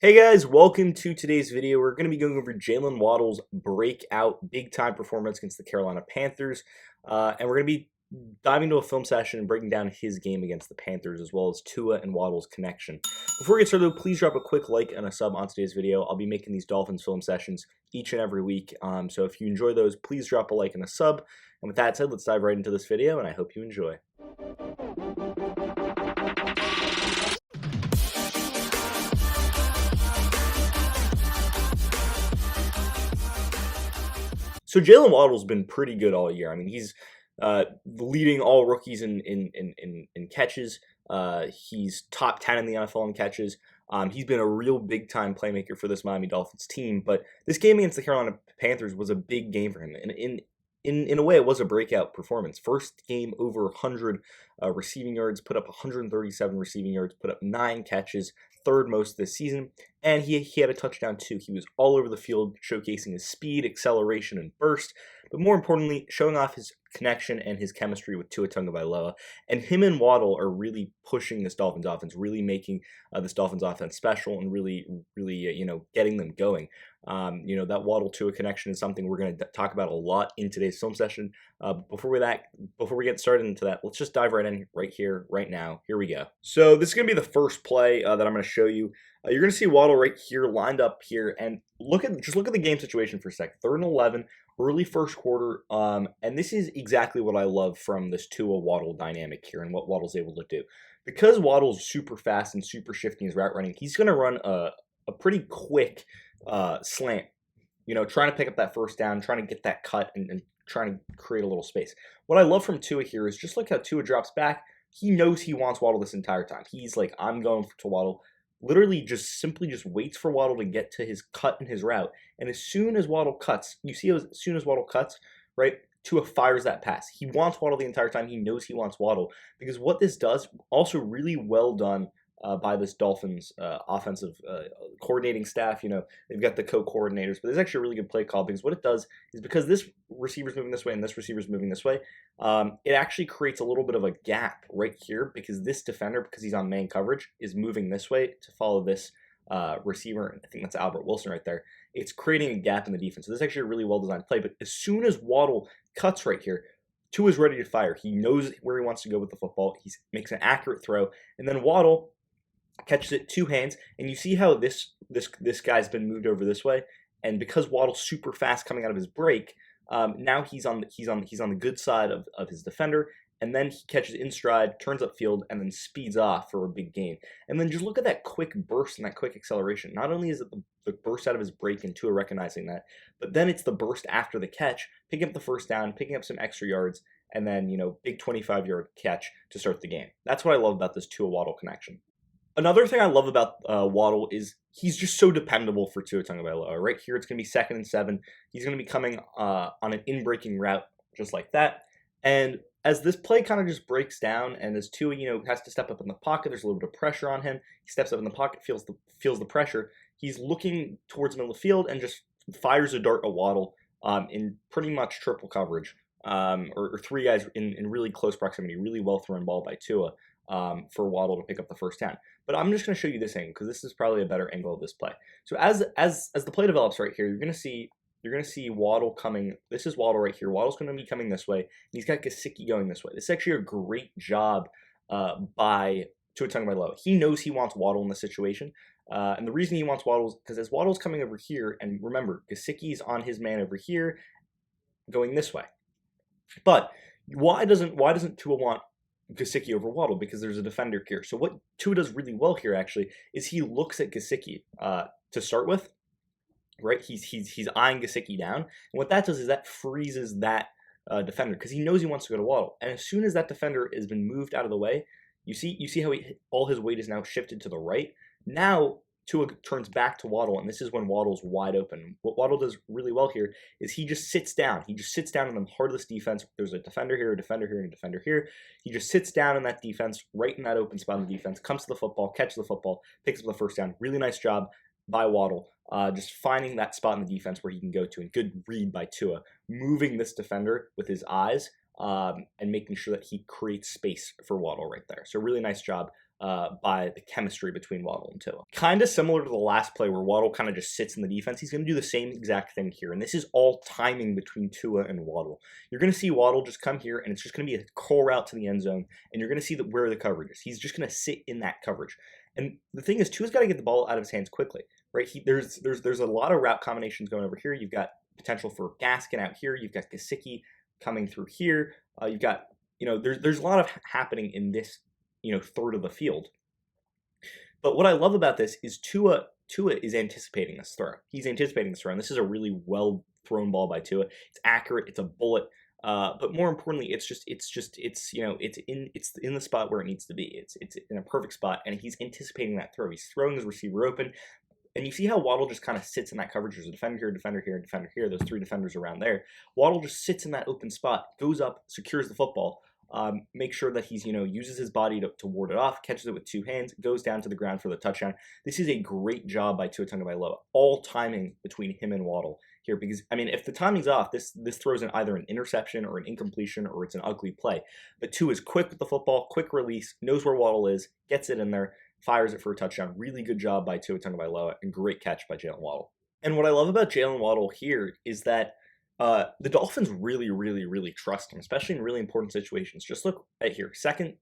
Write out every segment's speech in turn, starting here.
Hey guys, welcome to today's video. We're going to be going over Jaylen Waddle's breakout big-time performance against the Carolina Panthers, and we're going to be diving into a film session and breaking down his game against the Panthers, as well as Tua and Waddle's connection. Before we get started, please drop a quick like and a sub on today's video. I'll be making these Dolphins film sessions each and every week, so if you enjoy those, please drop a like and a sub. And with that said, let's dive right into this video, and I hope you enjoy. So Jaylen Waddle's been pretty good all year. I mean, he's leading all rookies in catches. He's top 10 in the NFL in catches. He's been a real big-time playmaker for this Miami Dolphins team. But this game against the Carolina Panthers was a big game for him. And in a way, it was a breakout performance. First game over 100 receiving yards, put up 137 receiving yards, put up 9 catches, third most this season, and he had a touchdown too. He was all over the field, showcasing his speed, acceleration, and burst, but more importantly, showing off his connection and his chemistry with Tua Tagovailoa. And him and Waddle are really pushing this Dolphins offense, really making this Dolphins offense special, and really getting them going. That Waddle-Tua connection is something we're going to talk about a lot in today's film session. Before we get started into that, let's just dive right in right here, right now. Here we go. So this is going to be the first play that I'm going to show you. You're going to see Waddle right here, lined up here, and look at the game situation for a sec. 3rd and 11, early first quarter, and this is exactly what I love from this Tua Waddle dynamic here and what Waddle's able to do. Because Waddle's super fast and super shifty in his route running, he's going to run a pretty quick slant, trying to pick up that first down, trying to get that cut, and trying to create a little space. What I love from Tua here is just look how Tua drops back. He knows he wants Waddle this entire time. He's like, I'm going to Waddle. Literally simply waits for Waddle to get to his cut in his route. And as soon as Waddle cuts, you see as soon as Waddle cuts, right, Tua fires that pass. He wants Waddle the entire time. He knows he wants Waddle. Because what this does, also really well done by this Dolphins offensive coordinating staff. They've got the co-coordinators, but there's actually a really good play call, because what it does is, because this receiver's moving this way and this receiver's moving this way, it actually creates a little bit of a gap right here, because this defender, because he's on man coverage, is moving this way to follow this receiver. I think that's Albert Wilson right there. It's creating a gap in the defense. So this is actually a really well-designed play, but as soon as Waddle cuts right here, Tua is ready to fire. He knows where he wants to go with the football. He makes an accurate throw, and then Waddle catches it 2 hands, and you see how this guy's been moved over this way, and because Waddle's super fast coming out of his break, now he's on the good side of his defender, and then he catches in stride, turns upfield, and then speeds off for a big gain. And then just look at that quick burst and that quick acceleration. Not only is it the burst out of his break and Tua recognizing that, but then it's the burst after the catch, picking up the first down, picking up some extra yards, and then big 25-yard catch to start the game. That's what I love about this Tua Waddle connection. Another thing I love about Waddle is he's just so dependable for Tua Tagovailoa. Right here, it's going to be 2nd and 7. He's going to be coming on an in-breaking route just like that. And as this play kind of just breaks down, and as Tua, has to step up in the pocket, there's a little bit of pressure on him. He steps up in the pocket, feels the pressure. He's looking towards the middle of the field and just fires a dart at Waddle in pretty much triple coverage, or 3 guys in really close proximity. Really well thrown ball by Tua. For Waddle to pick up the first down. But I'm just going to show you this angle, because this is probably a better angle of this play. So as the play develops right here, you're going to see Waddle coming. This is Waddle right here. Waddle's going to be coming this way, and he's got Gesicki going this way. This is actually a great job by Tua Tagovailoa. He knows he wants Waddle in this situation, and the reason he wants Waddle is because as Waddle's coming over here, and remember, Gesicki's on his man over here, going this way. But why doesn't Tua want Gesicki over Waddle? Because there's a defender here. So what Tua does really well here actually is he looks at Gesicki to start with, right? He's eyeing Gesicki down, and what that does is that freezes that defender, because he knows he wants to go to Waddle. And as soon as that defender has been moved out of the way, you see how all his weight is now shifted to the right. Now Tua turns back to Waddle, and this is when Waddle's wide open. What Waddle does really well here is he just sits down. He just sits down in the heart of this defense. There's a defender here, a defender here, and a defender here. He just sits down in that defense, right in that open spot in the defense, comes to the football, catches the football, picks up the first down. Really nice job by Waddle, just finding that spot in the defense where he can go to, and good read by Tua, moving this defender with his eyes and making sure that he creates space for Waddle right there. So really nice job by the chemistry between Waddle and Tua. Kind of similar to the last play where Waddle kind of just sits in the defense. He's going to do the same exact thing here, and this is all timing between Tua and Waddle. You're going to see Waddle just come here, and it's just going to be a curl route to the end zone, and you're going to see where the coverage is. He's just going to sit in that coverage. And the thing is, Tua's got to get the ball out of his hands quickly, right? There's a lot of route combinations going over here. You've got potential for Gaskin out here. You've got Gesicki coming through here. You've got, there's a lot of happening in this, third of the field. But what I love about this is Tua is anticipating this throw. He's anticipating this throw, and this is a really well thrown ball by Tua. It's accurate. It's a bullet. But more importantly, it's in the spot where it needs to be. It's in a perfect spot, and he's anticipating that throw. He's throwing his receiver open. And you see how Waddle just kind of sits in that coverage. There's a defender here, defender here, defender here. Those three defenders around there. Waddle just sits in that open spot, goes up, secures the football, makes sure that he's, uses his body to ward it off, catches it with two hands, goes down to the ground for the touchdown. This is a great job by Tua Tagovailoa. All timing between him and Waddle here, because, if the timing's off, this throws in either an interception or an incompletion, or it's an ugly play. But Tua is quick with the football, quick release, knows where Waddle is, gets it in there, fires it for a touchdown. Really good job by Tua Tagovailoa, and great catch by Jaylen Waddle. And what I love about Jaylen Waddle here is that the Dolphins really, really, really trust him, especially in really important situations. Just look at here, second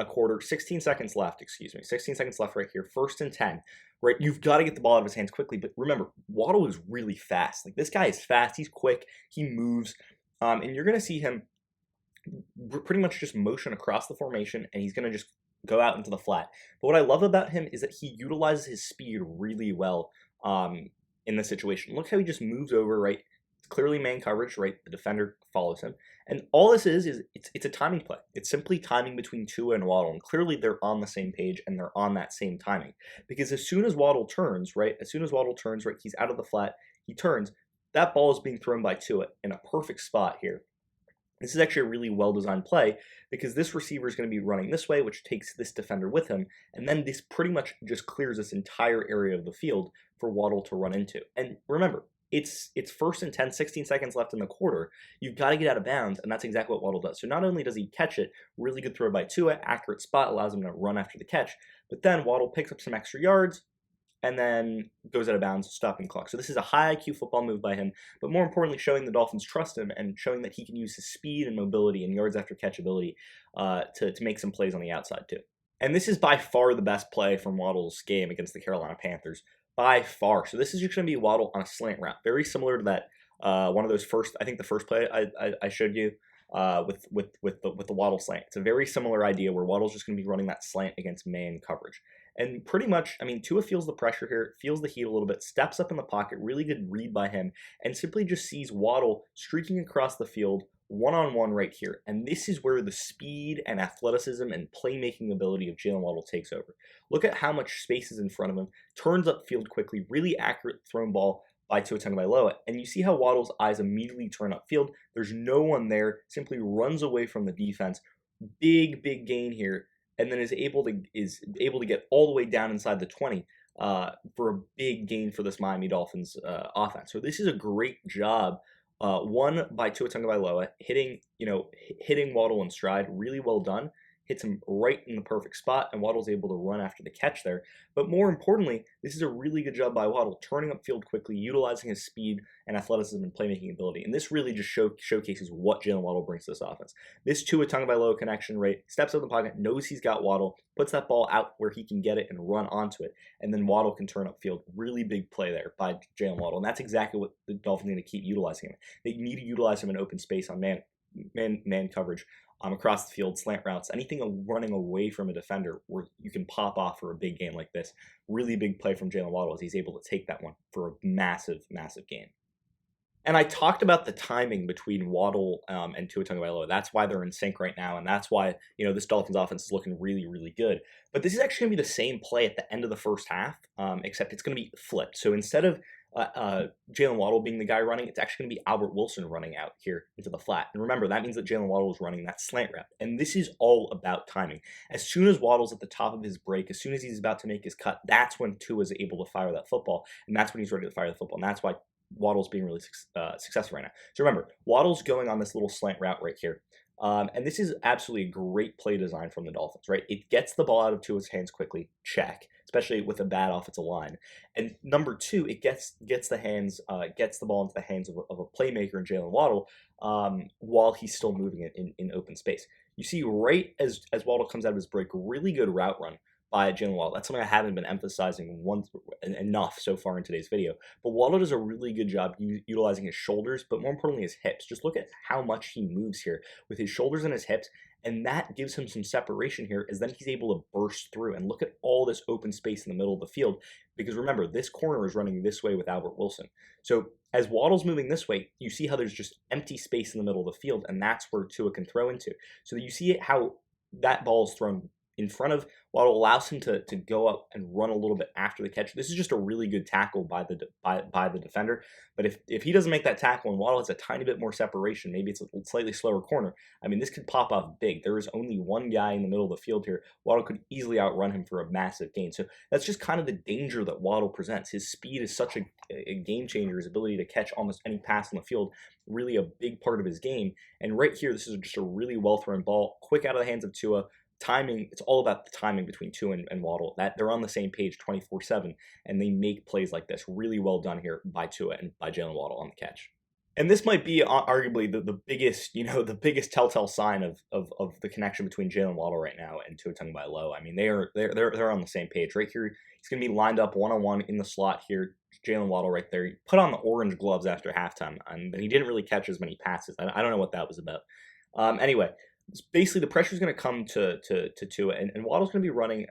quarter, 16 seconds left, 16 seconds left right here, 1st and 10, right? You've got to get the ball out of his hands quickly, but remember, Waddle is really fast. Like, this guy is fast, he's quick, he moves, and you're going to see him pretty much just motion across the formation, and he's going to just go out into the flat. But what I love about him is that he utilizes his speed really well in this situation. Look how he just moves over, right? It's clearly man coverage, right? The defender follows him. And all this is it's a timing play. It's simply timing between Tua and Waddle. And clearly they're on the same page, and they're on that same timing. Because as soon as Waddle turns, right? He's out of the flat, he turns. That ball is being thrown by Tua in a perfect spot here. This is actually a really well-designed play, because this receiver is going to be running this way, which takes this defender with him, and then this pretty much just clears this entire area of the field for Waddle to run into. And remember, it's 1st and 10, 16 seconds left in the quarter. You've got to get out of bounds, and that's exactly what Waddle does. So not only does he catch it, really good throw by Tua, accurate spot, allows him to run after the catch, but then Waddle picks up some extra yards, and then goes out of bounds, stopping clock. So this is a high IQ football move by him, but more importantly, showing the Dolphins trust him, and showing that he can use his speed and mobility and yards after catch ability to make some plays on the outside too. And this is by far the best play from Waddle's game against the Carolina Panthers, by far. So this is just going to be Waddle on a slant route, very similar to that one of those first play I showed you with the Waddle slant. It's a very similar idea where Waddle's just going to be running that slant against man coverage. And pretty much, Tua feels the pressure here, feels the heat a little bit, steps up in the pocket, really good read by him, and simply just sees Waddle streaking across the field, one-on-one right here. And this is where the speed and athleticism and playmaking ability of Jaylen Waddle takes over. Look at how much space is in front of him, turns upfield quickly, really accurate thrown ball by Tua Tagovailoa, and you see how Waddle's eyes immediately turn upfield. There's no one there, simply runs away from the defense. Big gain here, and then is able to get all the way down inside the 20 for a big gain for this Miami Dolphins offense. So this is a great job, one by Tua Tagovailoa, hitting Waddle in stride, really well done. Hits him right in the perfect spot, and Waddle's able to run after the catch there. But more importantly, this is a really good job by Waddle, turning upfield quickly, utilizing his speed and athleticism and playmaking ability. And this really just showcases what Jaylen Waddle brings to this offense. This Tua Tagovailoa connection, right? Steps out of the pocket, knows he's got Waddle, puts that ball out where he can get it and run onto it, and then Waddle can turn upfield. Really big play there by Jaylen Waddle, and that's exactly what the Dolphins need to keep utilizing him. They need to utilize him in open space on man coverage. Across the field, slant routes, anything running away from a defender where you can pop off for a big game like this. Really big play from Jaylen Waddle as he's able to take that one for a massive gain. And I talked about the timing between Waddle and Tua Tagovailoa. That's why they're in sync right now, and that's why this Dolphins offense is looking really good. But this is actually going to be the same play at the end of the first half, except it's going to be flipped. So instead of Jaylen Waddle being the guy running, it's actually going to be Albert Wilson running out here into the flat. And remember, that means that Jaylen Waddle is running that slant route. And this is all about timing. As soon as Waddle's at the top of his break, as soon as he's about to make his cut, that's when Tua is able to fire that football. And that's when he's ready to fire the football. And that's why Waddle's being really successful right now. So remember, Waddle's going on this little slant route right here. And this is absolutely a great play design from the Dolphins, right? It gets the ball out of Tua's hands quickly, check, especially with a bad offensive line. And number two, it gets the ball into the hands of a playmaker in Jaylen Waddle while he's still moving it in open space. You see, right as Waddle comes out of his break, really good route run by Jaylen Waddle. That's something I haven't been emphasizing enough so far in today's video. But Waddle does a really good job utilizing his shoulders, but more importantly his hips. Just look at how much he moves here with his shoulders and his hips, and that gives him some separation here, as then he's able to burst through. And look at all this open space in the middle of the field, because remember, this corner is running this way with Albert Wilson. So as Waddle's moving this way, you see how there's just empty space in the middle of the field, and that's where Tua can throw into. So you see how that ball is thrown in front of Waddle, allows him to go up and run a little bit after the catch. This is just a really good tackle by the defender. But if he doesn't make that tackle and Waddle has a tiny bit more separation, maybe it's a slightly slower corner, I mean, this could pop off big. There is only one guy in the middle of the field here. Waddle could easily outrun him for a massive gain. So that's just kind of the danger that Waddle presents. His speed is such a game changer. His ability to catch almost any pass on the field, really a big part of his game. And right here, this is just a really well-thrown ball, quick out of the hands of Tua. Timing, it's all about the timing between Tua and Waddle. That they're on the same page 24/7, and they make plays like this. Really well done here by Tua and by Jaylen Waddle on the catch. And this might be arguably the biggest, the biggest telltale sign of the connection between Jaylen Waddle right now and Tua Tagovailoa. I mean, they're on the same page right here. He's going to be lined up one-on-one in the slot here. Jaylen Waddle right there. He put on the orange gloves after halftime, and he didn't really catch as many passes. I don't know what that was about. Anyway. Basically, the pressure is going to come to Tua, and Waddle's going to be running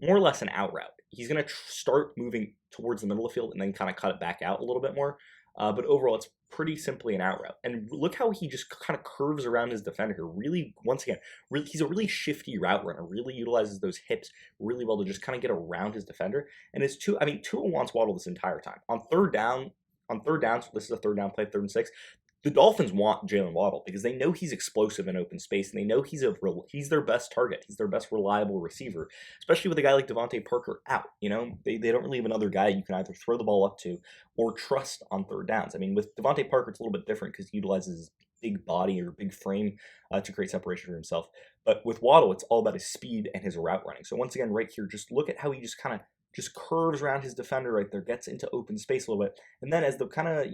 more or less an out route. He's going to start moving towards the middle of the field and then kind of cut it back out a little bit more. But overall, it's pretty simply an out route. And look how he just kind of curves around his defender here. Really, once again, he's a really shifty route runner. Really utilizes those hips really well to just kind of get around his defender. And Tua wants Waddle this entire time. On third down, so this is a third down play, 3rd and 6. The Dolphins want Jaylen Waddle because they know he's explosive in open space, and they know he's their best target. He's their best reliable receiver, especially with a guy like Devontae Parker out. They don't really have another guy you can either throw the ball up to or trust on third downs. I mean, with Devontae Parker, it's a little bit different because he utilizes his big body or big frame to create separation for himself. But with Waddle, it's all about his speed and his route running. So once again, right here, just look at how he just kind of curves around his defender right there, gets into open space a little bit, and then as the kind of,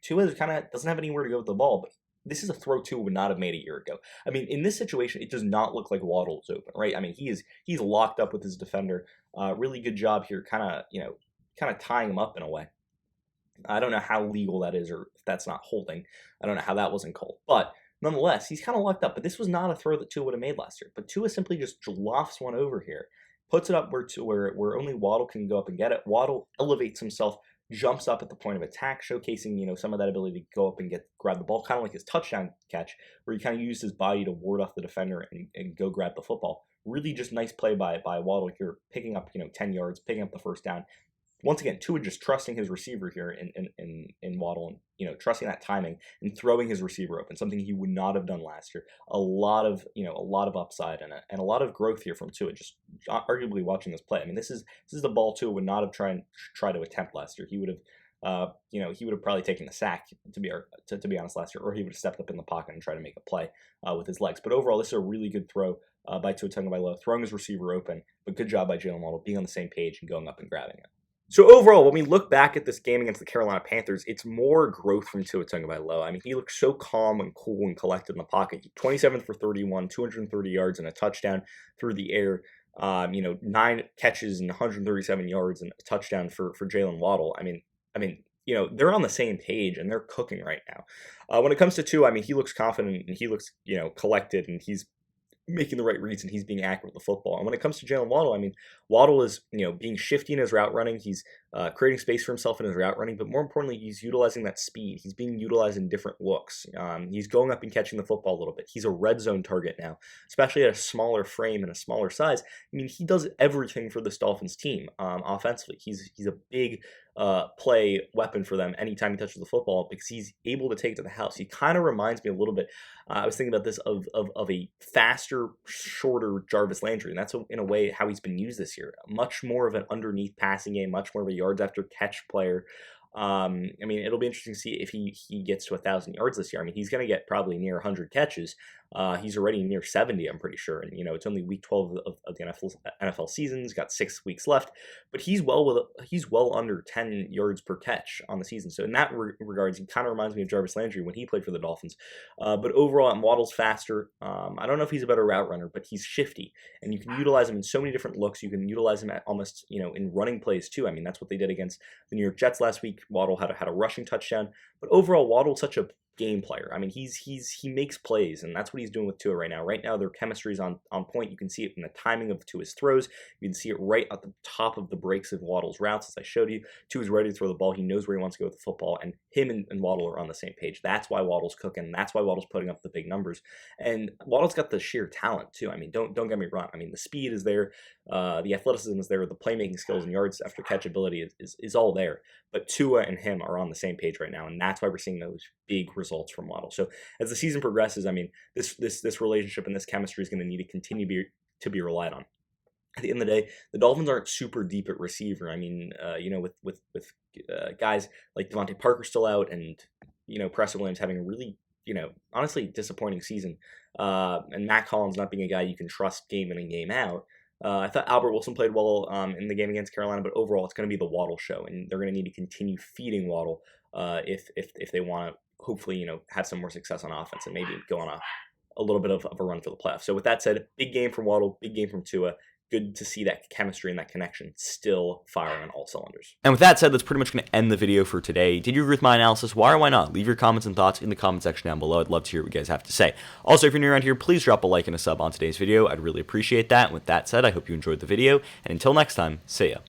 Tua kind of doesn't have anywhere to go with the ball, but this is a throw Tua would not have made a year ago. I mean, in this situation, it does not look like Waddle is open, right? I mean, he's locked up with his defender. Really good job here, kind of tying him up in a way. I don't know how legal that is, or if that's not holding. I don't know how that wasn't called, but nonetheless, he's kind of locked up. But this was not a throw that Tua would have made last year. But Tua simply just lofts one over here, puts it up where only Waddle can go up and get it. Waddle elevates himself, jumps up at the point of attack, showcasing some of that ability to go up and grab the ball, kind of like his touchdown catch, where he kind of used his body to ward off the defender and go grab the football. Really just nice play by Waddle here, picking up 10 yards, picking up the first down. Once again, Tua just trusting his receiver here in Waddle, and trusting that timing and throwing his receiver open, something he would not have done last year. A lot of upside and a lot of growth here from Tua. Just arguably watching this play. I mean, this is the ball Tua would not have tried to attempt last year. He would have he would have probably taken the sack to be honest last year, or he would have stepped up in the pocket and tried to make a play with his legs. But overall, this is a really good throw by Tua Tagovailoa, throwing his receiver open. But good job by Jaylen Waddle being on the same page and going up and grabbing it. So overall, when we look back at this game against the Carolina Panthers, it's more growth from Tua Tagovailoa. I mean, he looked so calm and cool and collected in the pocket. 27 for 31, 230 yards and a touchdown through the air. 9 catches and 137 yards and a touchdown for Jaylen Waddle. I mean, they're on the same page and they're cooking right now. When it comes to Tua, I mean, he looks confident and he looks, collected, and he's making the right reads and he's being accurate with the football. And when it comes to Jaylen Waddle, I mean, Waddle is, being shifty in his route running. He's creating space for himself in his route running, but more importantly, he's utilizing that speed. He's being utilized in different looks. He's going up and catching the football a little bit. He's a red zone target now, especially at a smaller frame and a smaller size. I mean, he does everything for this Dolphins team offensively. He's a big play weapon for them anytime he touches the football because he's able to take it to the house. He kind of reminds me a little bit, I was thinking about this, of a faster, shorter Jarvis Landry, and that's in a way how he's been used this year. Much more of an underneath passing game, much more of a yards after catch player. I mean, it'll be interesting to see if he gets to 1,000 yards this year. I mean, he's going to get probably near 100 catches, He's already near 70, I'm pretty sure. And, it's only week 12 of the NFL season. He's got 6 weeks left, but he's well under 10 yards per catch on the season. So in that regards, he kind of reminds me of Jarvis Landry when he played for the Dolphins. But overall, Waddle's faster. I don't know if he's a better route runner, but he's shifty, and you can utilize him in so many different looks. You can utilize him at almost, in running plays too. I mean, that's what they did against the New York Jets last week. Waddle had a rushing touchdown, but overall, Waddle's such a game player. I mean, he makes plays, and that's what he's doing with Tua right now. Right now, their chemistry is on point. You can see it in the timing of Tua's throws. You can see it right at the top of the breaks of Waddle's routes, as I showed you. Tua's ready to throw the ball. He knows where he wants to go with the football, and him and Waddle are on the same page. That's why Waddle's cooking. That's why Waddle's putting up the big numbers. And Waddle's got the sheer talent too. I mean, don't get me wrong. I mean, the speed is there, the athleticism is there, the playmaking skills and yards after catch ability is all there. But Tua and him are on the same page right now, and that's why we're seeing those big results from Waddle. So as the season progresses, I mean, this relationship and this chemistry is going to need to continue to be relied on. At the end of the day, the Dolphins aren't super deep at receiver. I mean, with guys like Devontae Parker still out, and Preston Williams having a really, honestly disappointing season, and Matt Collins not being a guy you can trust game in and game out. I thought Albert Wilson played well in the game against Carolina, but overall it's going to be the Waddle show, and they're going to need to continue feeding Waddle if they want to hopefully have some more success on offense and maybe go on a little bit of a run for the playoffs. So with that said, big game from Waddle, big game from Tua. Good to see that chemistry and that connection still firing on all cylinders. And with that said, that's pretty much going to end the video for today. Did you agree with my analysis? Why or why not? Leave your comments and thoughts in the comment section down below. I'd love to hear what you guys have to say. Also, if you're new around here, please drop a like and a sub on today's video. I'd really appreciate that. And with that said, I hope you enjoyed the video. And until next time, see ya.